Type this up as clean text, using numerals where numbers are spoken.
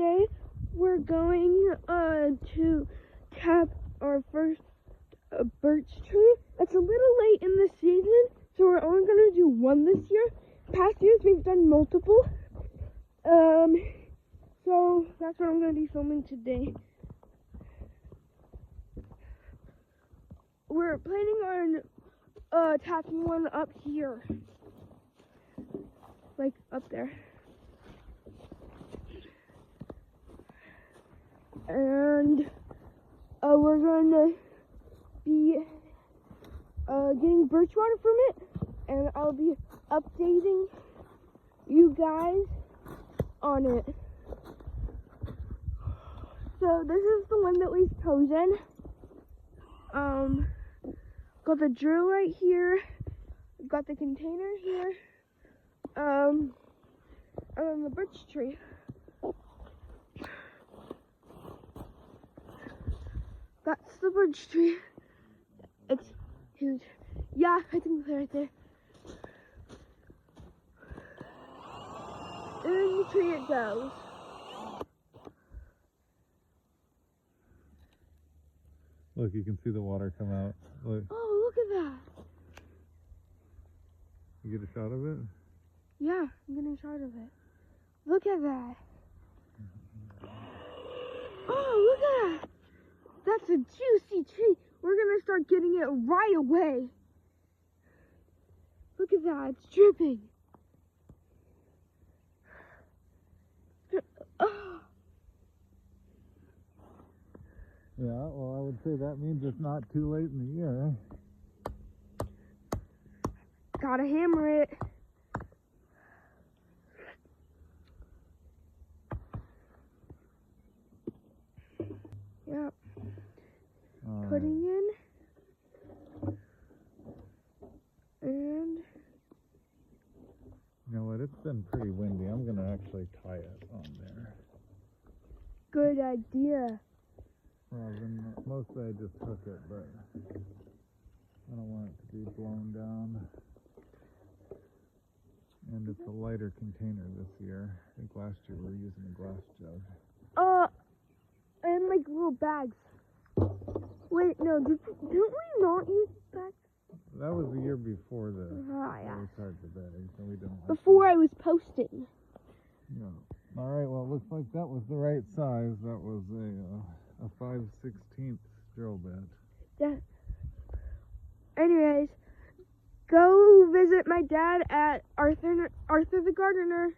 today we're going to tap our first birch tree. It's a little late in the season, so we're only going to do one this year. Past years we've done multiple. So that's what I'm going to be filming today. We're planning on tapping one up here. Like up there. And we're gonna be getting birch water from it, and I'll be updating you guys on it. So this is the one that we've chosen. Got the drill right here, got the container here, and then the birch tree. That's the birch tree. It's huge. Yeah, I think it's right there. In the tree it goes. Look, you can see the water come out. Look. Oh, look at that. You get a shot of it? Yeah, I'm getting a shot of it. Look at that. Oh, look at that. That's a juicy tree. We're going to start getting it right away. Look at that. It's dripping. Oh. Yeah, well, I would say that means it's not too late in the year. Gotta hammer it. Yep. Putting in. And. You know what? It's been pretty windy. I'm going to actually tie it on there. Good idea. Well, then mostly I just hook it, but I don't want it to be blown down. And it's a lighter container this year. I think last year we were using a glass jug. And like little bags. Wait, no, didn't we not use bags? That was the year before the yeah. we started the bags, so we didn't. Before I was posting. Yeah. All right. Well, it looks like that was the right size. That was a 5/16 drill bit. Yeah. Anyways, go visit my dad at Arthur the Gardener.